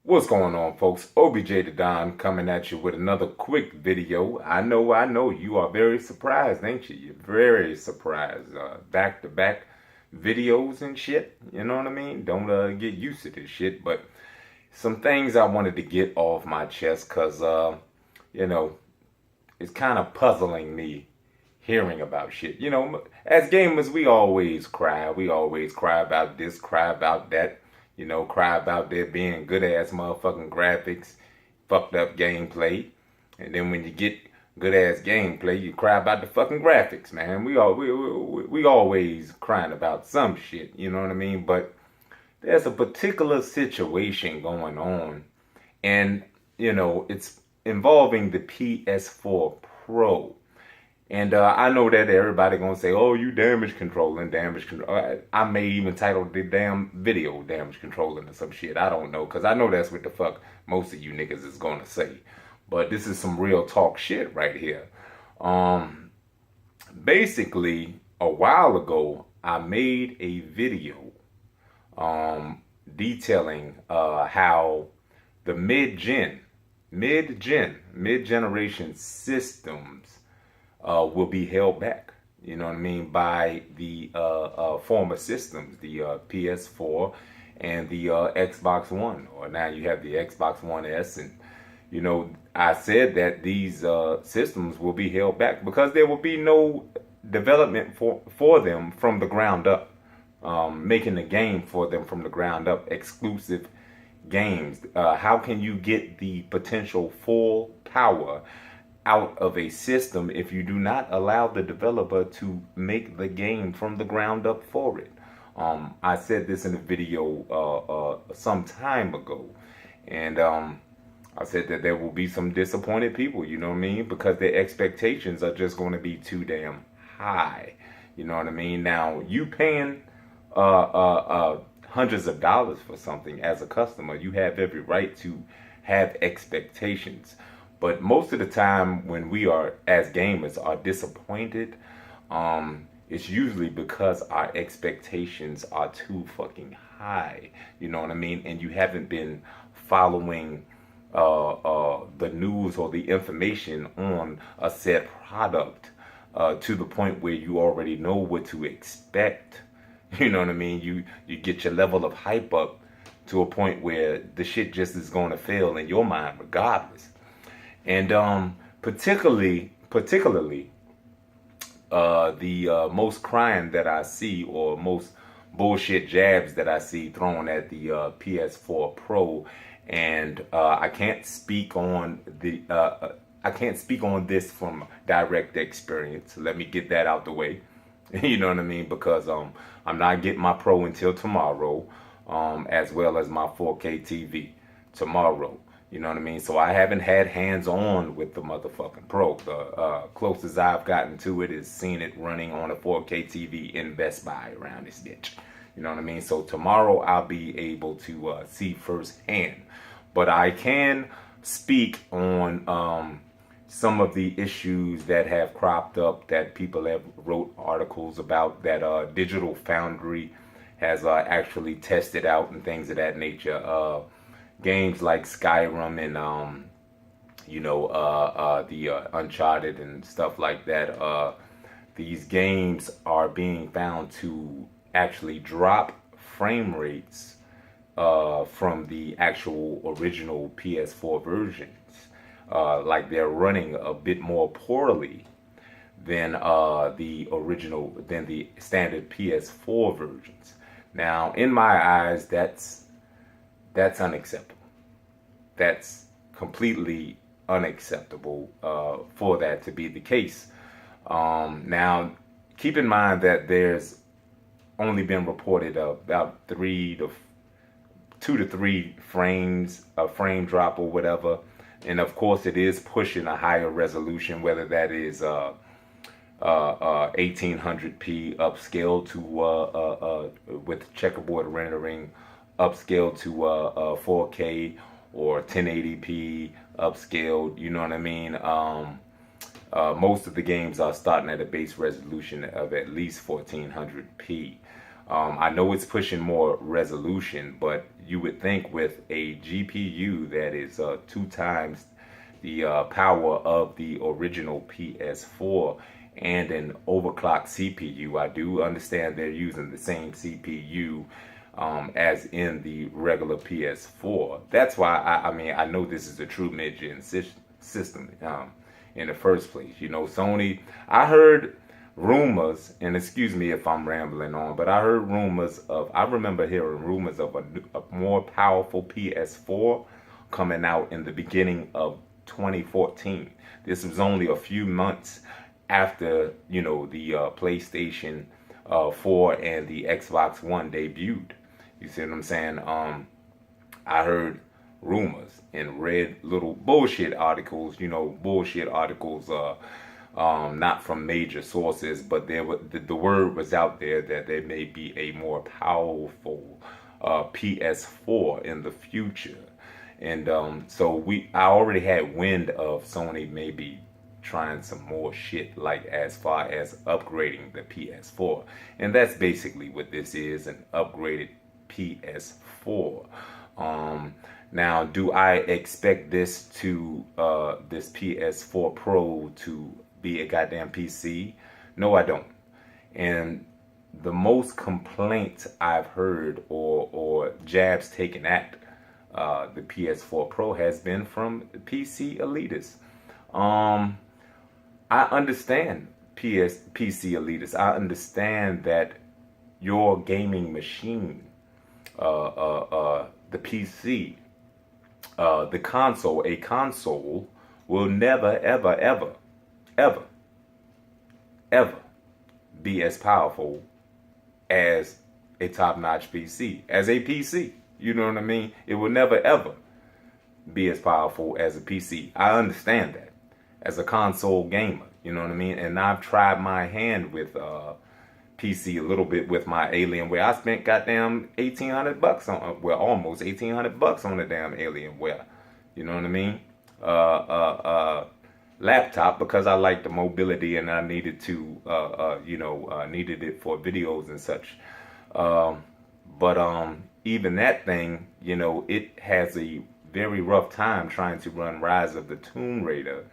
What's going on, folks? OBJ the Don coming at you with another quick video. I know, you are very surprised, ain't you? You're very surprised. Back-to-back videos and shit, you know what I mean? Don't get used to this shit, but some things I wanted to get off my chest because, you know, it's kind of puzzling me hearing about shit. You know, as gamers, we always cry. We always cry about this, cry about that. You know, cry about there being good ass motherfucking graphics, fucked up gameplay. And then when you get good ass gameplay, you cry about the fucking graphics, man. We always crying about some shit, you know what I mean? But there's a particular situation going on, and you know, it's involving the PS4 Pro. And I know that everybody gonna say, "Oh, you damage controlling, damage control." I may even title the damn video "damage controlling" or some shit. I don't know, cause I know that's what the fuck most of you niggas is gonna say. But this is some real talk shit right here. Um, Basically, a while ago, I made a video detailing how the mid-generation systems will be held back. You know what I mean, by the former systems, the PS4 and the Xbox One, or now you have the Xbox One S. And you know, I said that these systems will be held back because there will be no development for them from the ground up, making the game for them from the ground up, exclusive games. How can you get the potential full power out of a system if you do not allow the developer to make the game from the ground up for it? I said this in a video some time ago, and I said that there will be some disappointed people, you know what I mean, because their expectations are just going to be too damn high, you know what I mean. Now, you paying hundreds of dollars for something as a customer, you have every right to have expectations. But most of the time when we are, as gamers, are disappointed, it's usually because our expectations are too fucking high. You know what I mean? And you haven't been following the news or the information on a said product to the point where you already know what to expect. You know what I mean? You get your level of hype up to a point where the shit just is going to fail in your mind regardless. And particularly, the most crying that I see, or most bullshit jabs that I see thrown at the PS4 Pro, and I can't speak on this from direct experience. Let me get that out the way. You know what I mean? Because I'm not getting my Pro until tomorrow, as well as my 4K TV tomorrow. You know what I mean? So I haven't had hands-on with the motherfucking Pro. The closest I've gotten to it is seeing it running on a 4K TV in Best Buy around this bitch. You know what I mean? So tomorrow I'll be able to see firsthand. But I can speak on some of the issues that have cropped up that people have wrote articles about, that Digital Foundry has actually tested out and things of that nature. Games like Skyrim and you know, the Uncharted and stuff like that. These games are being found to actually drop frame rates from the actual original PS4 versions. Like they're running a bit more poorly than the standard PS4 versions. Now, in my eyes, that's unacceptable. That's completely unacceptable for that to be the case. Now, keep in mind that there's only been reported about 2 to 3 frames, a frame drop or whatever. And of course, it is pushing a higher resolution, whether that is 1800p upscale to with checkerboard rendering, upscale to 4K, or 1080p upscaled. You know what I mean? Most of the games are starting at a base resolution of at least 1400p. I know it's pushing more resolution, but you would think with a GPU that is 2 times the power of the original PS4 and an overclocked CPU. I do understand they're using the same CPU as in the regular PS4. That's why I mean I know this is a true mid-gen system in the first place. You know, Sony. I heard rumors, and excuse me if I'm rambling on, but I heard rumors of. I remember hearing rumors of a more powerful PS4 coming out in the beginning of 2014. This was only a few months after, you know, the PlayStation 4 and the Xbox One debuted. You see what I'm saying? I heard rumors and read little bullshit articles, you know, bullshit articles, not from major sources, but the word was out there that there may be a more powerful PS4 in the future. And so I already had wind of Sony maybe trying some more shit, like as far as upgrading the PS4. And that's basically what this is, an upgraded PS4. Now, do I expect this this PS4 Pro to be a goddamn PC? No, I don't. And the most complaints I've heard or jabs taken at the PS4 Pro has been from PC elitists. I understand PC elitists. I understand that your gaming machine, the PC, the console, a console will never, ever, ever, ever, ever be as powerful as a top-notch PC. As a PC, you know what I mean? It will never, ever be as powerful as a PC. I understand that. As a console gamer, you know what I mean? And I've tried my hand with PC a little bit with my Alienware. I spent goddamn $1,800 on, well, almost $1,800 on the damn Alienware. You know what I mean? Laptop, because I like the mobility and I needed to, needed it for videos and such. But even that thing, you know, it has a very rough time trying to run Rise of the Tomb Raider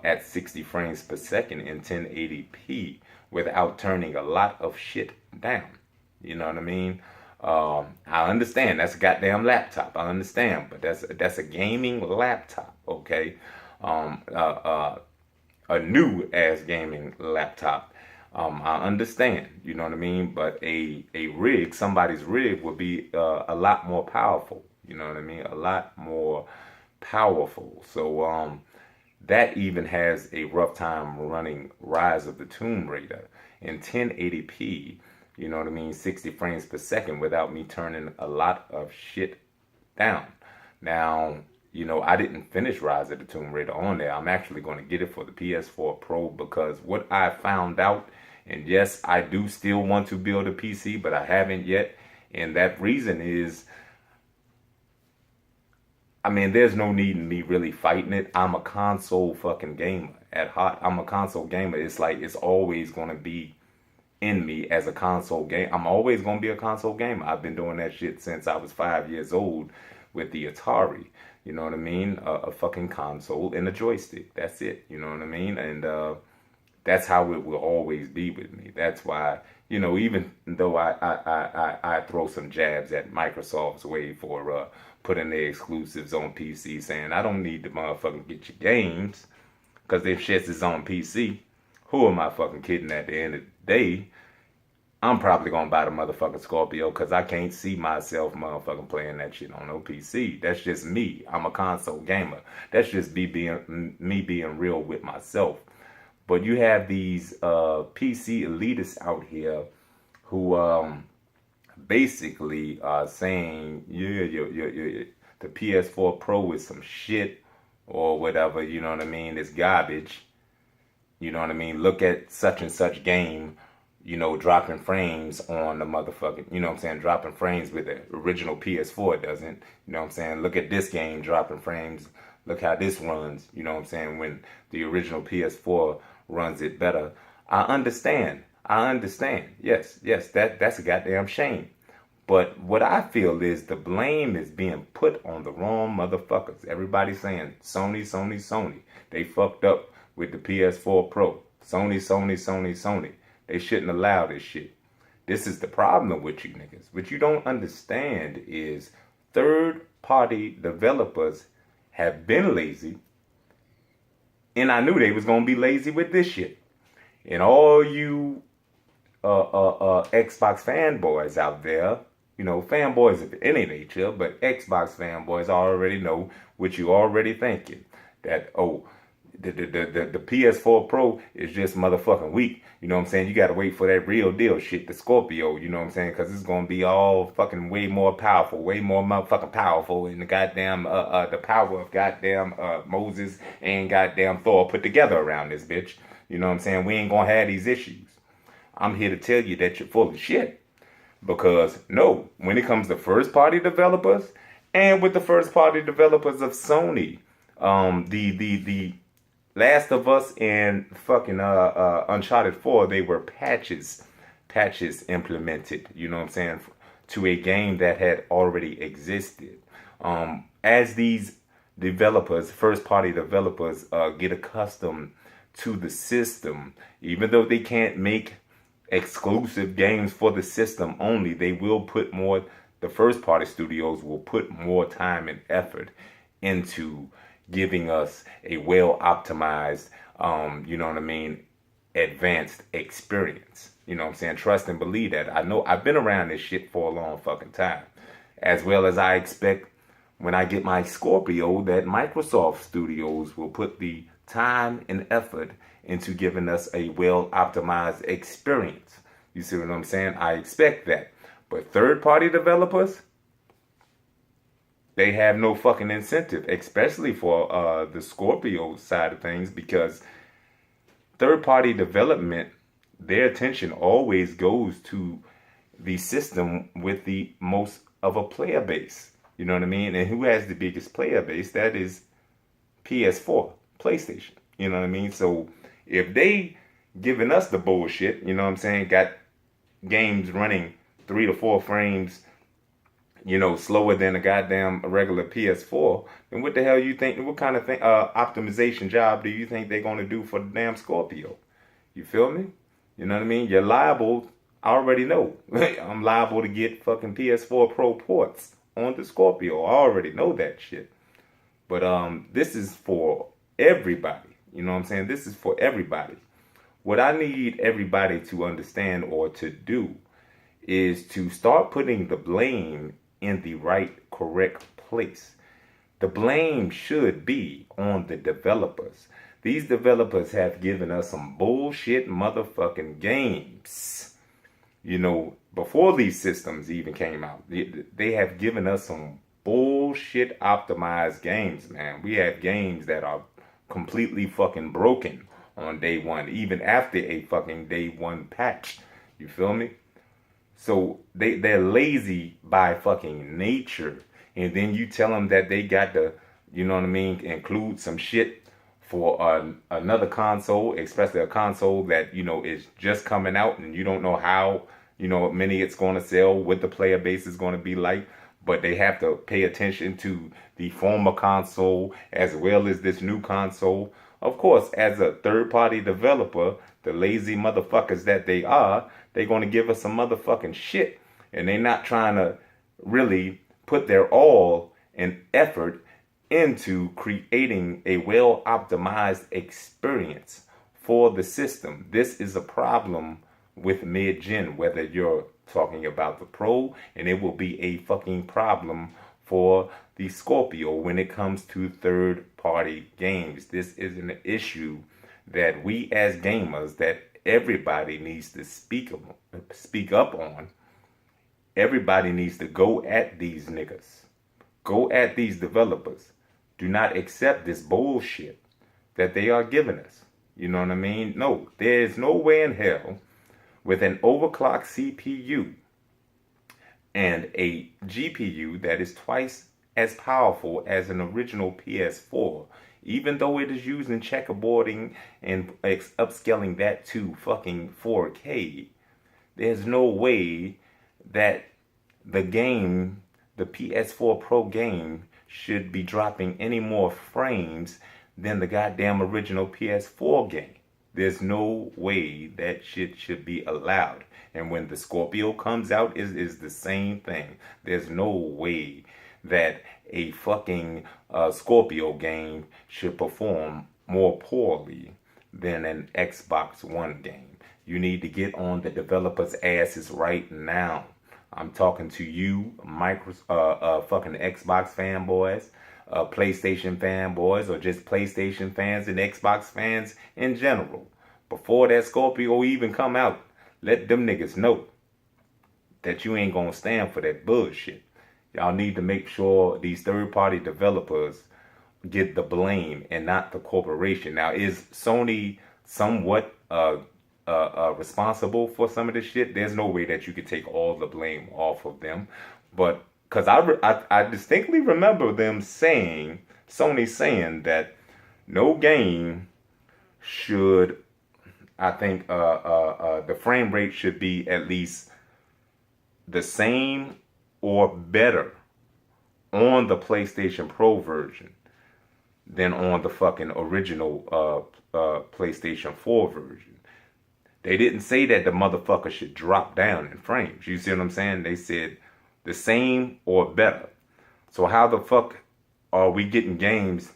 at 60 frames per second in 1080p without turning a lot of shit down. You know what I mean? I understand that's a goddamn laptop. I understand, but that's a gaming laptop, okay? A new ass gaming laptop. I understand, you know what I mean? But a rig, somebody's rig, would be a lot more powerful. You know what I mean? A lot more powerful. So that even has a rough time running Rise of the Tomb Raider in 1080p, you know what I mean, 60 frames per second without me turning a lot of shit down. Now, you know, I didn't finish Rise of the Tomb Raider on there. I'm actually going to get it for the PS4 Pro because what I found out, and yes, I do still want to build a PC, but I haven't yet. And that reason is, I mean, there's no need in me really fighting it. I'm a console fucking gamer at heart. I'm a console gamer. It's like it's always going to be in me as a console game. I'm always going to be a console gamer. I've been doing that shit since I was 5 years old with the Atari. You know what I mean? A fucking console and a joystick. That's it. You know what I mean? And that's how it will always be with me. That's why, you know, even though I throw some jabs at Microsoft's way for putting their exclusives on PC, saying I don't need to motherfucking get your games because them shits is on PC. Who am I fucking kidding? At the end of the day, I'm probably gonna buy the motherfucking Scorpio because I can't see myself motherfucking playing that shit on no PC. That's just me. I'm a console gamer. That's just me being real with myself. But you have these PC elitists out here who basically are saying, yeah, the PS4 Pro is some shit or whatever, you know what I mean? It's garbage. You know what I mean? Look at such and such game, you know, dropping frames on the motherfucking, you know what I'm saying, dropping frames with the original PS4 doesn't. You know what I'm saying? Look at this game dropping frames. Look how this runs, you know what I'm saying, when the original PS4 runs it better. I understand I understand. Yes, that's a goddamn shame. But what I feel is the blame is being put on the wrong motherfuckers. Everybody's saying Sony, Sony, Sony. They fucked up with the PS4 Pro. Sony, Sony, Sony, Sony. They shouldn't allow this shit. This is the problem with you niggas. What you don't understand is third-party developers have been lazy, and I knew they was gonna be lazy with this shit. And all you Xbox fanboys out there, you know, fanboys of any nature, but Xbox fanboys already know what you already thinking. That, oh, the PS4 Pro is just motherfucking weak. You know what I'm saying? You gotta wait for that real deal shit, the Scorpio, you know what I'm saying? Because it's gonna be all fucking way more powerful, way more motherfucking powerful in the goddamn, the power of goddamn Moses and goddamn Thor put together around this bitch. You know what I'm saying? We ain't gonna have these issues. I'm here to tell you that you're full of shit. Because, no, when it comes to first-party developers, and with the first-party developers of Sony, the Last of Us and fucking Uncharted 4, they were patches implemented, you know what I'm saying, to a game that had already existed. As these developers, first-party developers, get accustomed to the system, even though they can't make exclusive games for the system only, they will put more, the first party studios will put more time and effort into giving us a well optimized, you know what I mean, advanced experience. You know what I'm saying? Trust and believe that. I know I've been around this shit for a long fucking time. As well as I expect when I get my Scorpio that Microsoft Studios will put the time and effort into giving us a well-optimized experience. You see what I'm saying? I expect that. But third-party developers, they have no fucking incentive, especially for the Scorpio side of things, because third-party development, their attention always goes to the system with the most of a player base. You know what I mean? And who has the biggest player base? That is PS4, PlayStation. You know what I mean? So if they giving us the bullshit, you know what I'm saying, got games running 3 to 4 frames, you know, slower than a goddamn regular PS4, then what the hell you think, what kind of thing, optimization job do you think they're going to do for the damn Scorpio? You feel me? You know what I mean? You're liable, I already know. I'm liable to get fucking PS4 Pro ports on the Scorpio. I already know that shit. But this is for everybody. You know what I'm saying? This is for everybody. What I need everybody to understand or to do is to start putting the blame in the right, correct place. The blame should be on the developers. These developers have given us some bullshit motherfucking games. You know, before these systems even came out, they have given us some bullshit optimized games, man. We have games that are completely fucking broken on day one, even after a fucking day one patch. You feel me? So they're lazy by fucking nature. And then you tell them that they got to, you know what I mean, include some shit for another console, especially a console that, you know, is just coming out and you don't know how, you know, many it's going to sell, what the player base is going to be like. But they have to pay attention to the former console as well as this new console. Of course, as a third-party developer, the lazy motherfuckers that they are, they're going to give us some motherfucking shit. And they're not trying to really put their all and effort into creating a well-optimized experience for the system. This is a problem with mid-gen, whether you're talking about the Pro, and it will be a fucking problem for the Scorpio when it comes to third-party games. This is an issue that we as gamers, that everybody needs to speak up on. Everybody needs to go at these niggas. Go at these developers. Do not accept this bullshit that they are giving us. You know what I mean? No, there's no way in hell with an overclocked CPU and a GPU that is twice as powerful as an original PS4, even though it is using checkerboarding and upscaling that to fucking 4K. There's no way that the game, the PS4 Pro game, should be dropping any more frames than the goddamn original PS4 game. There's no way that shit should be allowed. And when the Scorpio comes out, is the same thing. There's no way that a fucking Scorpio game should perform more poorly than an Xbox One game. You need to get on the developers' asses right now. I'm talking to you, fucking Xbox fanboys, PlayStation fanboys, or just PlayStation fans and Xbox fans in general. Before that Scorpio even come out, let them niggas know that you ain't gonna stand for that bullshit. Y'all need to make sure these third-party developers get the blame and not the corporation. Now, is Sony somewhat responsible for some of this shit? There's no way that you could take all the blame off of them, but because I distinctly remember them saying, Sony saying that no game should, I think the frame rate should be at least the same or better on the PlayStation Pro version than on the fucking original PlayStation 4 version. They didn't say that the motherfucker should drop down in frames. You see what I'm saying? They said the same or better. So how the fuck are we getting games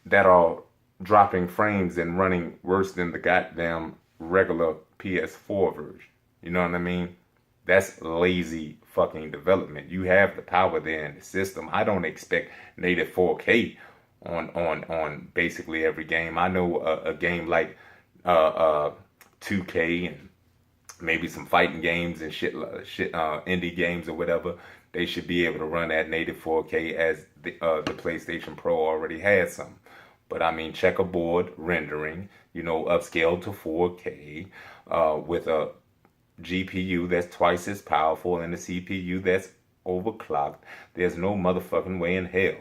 that are dropping frames and running worse than the goddamn regular PS4 version? You know what I mean? That's lazy fucking development. You have the power there in the system. I don't expect native 4K on basically every game. I know a game like 2K and maybe some fighting games and shit indie games or whatever, they should be able to run at native 4K as the PlayStation Pro already has some. But I mean, checkerboard rendering, upscaled to 4K with a GPU that's twice as powerful and a CPU that's overclocked. There's no motherfucking way in hell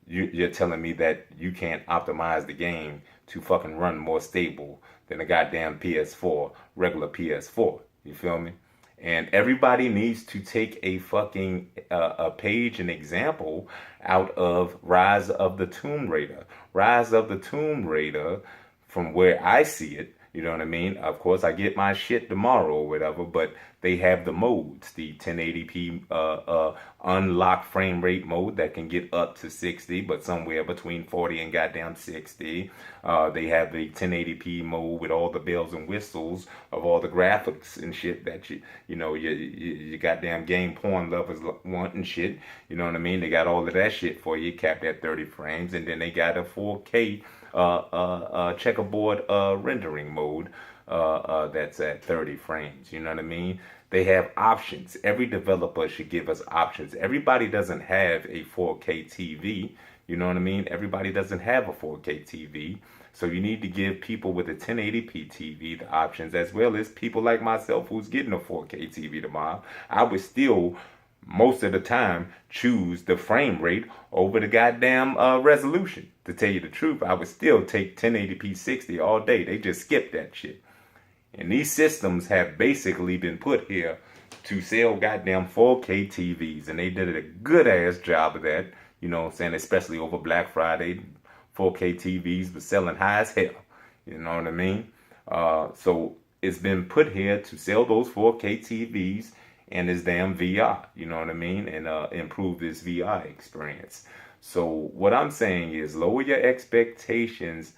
you're telling me that you can't optimize the game to fucking run more stable than a goddamn PS4, regular PS4. You feel me? And everybody needs to take a fucking a page, an example out of Rise of the Tomb Raider. Rise of the Tomb Raider, from where I see it, you know what I mean? Of course, I get my shit tomorrow or whatever, but they have the modes, the 1080p unlocked frame rate mode that can get up to 60, but somewhere between 40 and goddamn 60. They have the 1080p mode with all the bells and whistles of all the graphics and shit that you goddamn game porn lovers want and shit. You know what I mean? They got all of that shit for you, capped at 30 frames, and then they got a 4K checkerboard rendering mode that's at 30 frames. You know what I mean? They have options. Every developer should give us options. Everybody doesn't have a 4K TV. You know what I mean? Everybody doesn't have a 4K TV. So you need to give people with a 1080p TV the options, as well as people like myself who's getting a 4K TV tomorrow. I would still, most of the time, choose the frame rate over the goddamn resolution. To tell you the truth, I would still take 1080p 60 all day. They just skipped that shit. And these systems have basically been put here to sell goddamn 4K TVs. And they did a good ass job of that. You know what I'm saying? Especially over Black Friday. 4K TVs were selling high as hell. You know what I mean? So it's been put here to sell those 4K TVs and this damn VR. You know what I mean? And improve this VR experience. So what I'm saying is lower your expectations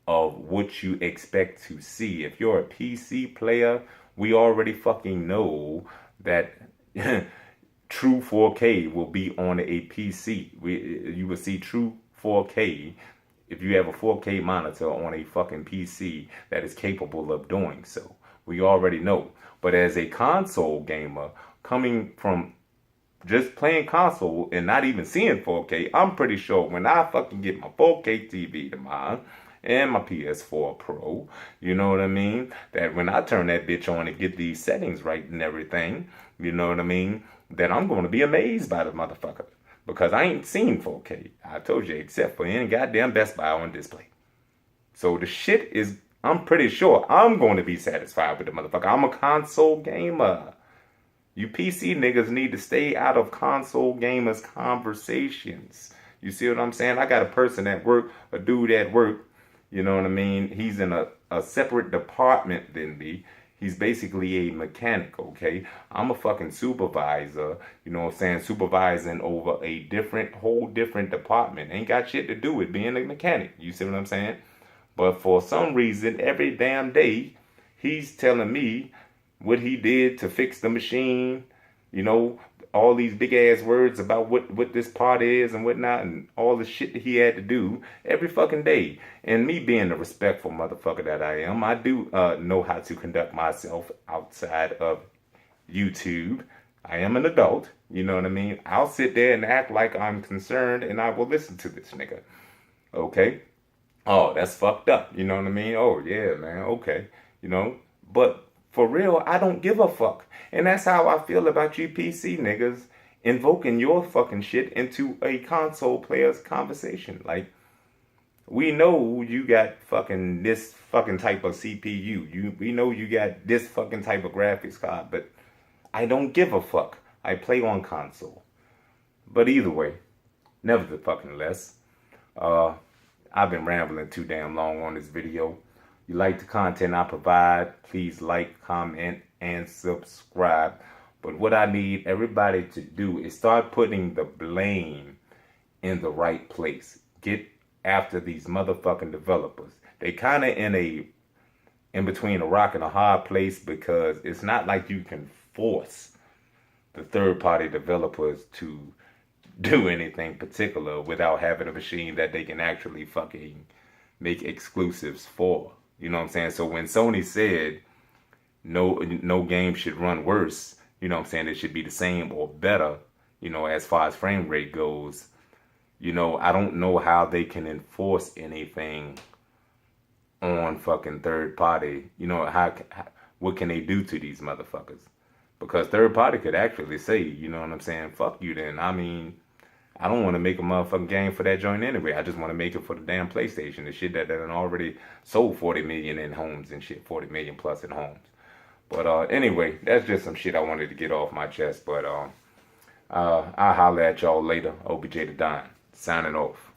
of what you expect to see. If you're a PC player, we already fucking know that true 4K will be on a PC. You will see true 4K if you have a 4K monitor on a fucking PC that is capable of doing so. We already know. But as a console gamer, coming from just playing console and not even seeing 4K, I'm pretty sure when I fucking get my 4K TV tomorrow and my PS4 Pro, you know what I mean? That when I turn that bitch on and get these settings right and everything, you know what I mean? That I'm going to be amazed by the motherfucker. Because I ain't seen 4K. I told you, except for any goddamn Best Buy on display. So the shit is, I'm pretty sure I'm going to be satisfied with the motherfucker. I'm a console gamer. You PC niggas need to stay out of console gamers conversations. You see what I'm saying? I got a person at work, a dude at work, you know what I mean? He's in a separate department than me. He's basically a mechanic, okay? I'm a fucking supervisor, you know what I'm saying? Supervising over a whole different department. Ain't got shit to do with being a mechanic. You see what I'm saying? But for some reason, every damn day, he's telling me what he did to fix the machine, you know, all these big ass words about what this part is and whatnot, and all the shit that he had to do every fucking day. And me being the respectful motherfucker that I am, I do know how to conduct myself outside of YouTube. I am an adult, you know what I mean? I'll sit there and act like I'm concerned, and I will listen to this nigga. Okay? Oh, that's fucked up. You know what I mean? Oh, yeah, man. Okay. You know? But for real, I don't give a fuck. And that's how I feel about you PC niggas invoking your fucking shit into a console player's conversation. Like, we know you got fucking this fucking type of CPU. We know you got this fucking type of graphics card, but I don't give a fuck. I play on console. But either way, nevertheless, I've been rambling too damn long on this video. You like the content I provide, please like, comment, and subscribe. But what I need everybody to do is start putting the blame in the right place. Get after these motherfucking developers. They kind of in between a rock and a hard place, because it's not like you can force the third-party developers to do anything particular without having a machine that they can actually fucking make exclusives for. You know what I'm saying? So when Sony said no game should run worse, you know what I'm saying, it should be the same or better, you know, as far as frame rate goes, you know, I don't know how they can enforce anything on fucking third party. You know, what can they do to these motherfuckers? Because third party could actually say, you know what I'm saying, fuck you then. I mean, I don't want to make a motherfucking game for that joint anyway. I just want to make it for the damn PlayStation. The shit that already sold 40 million in homes and shit, 40 million plus in homes. But anyway, that's just some shit I wanted to get off my chest. But I'll holler at y'all later. OBJ the Don, signing off.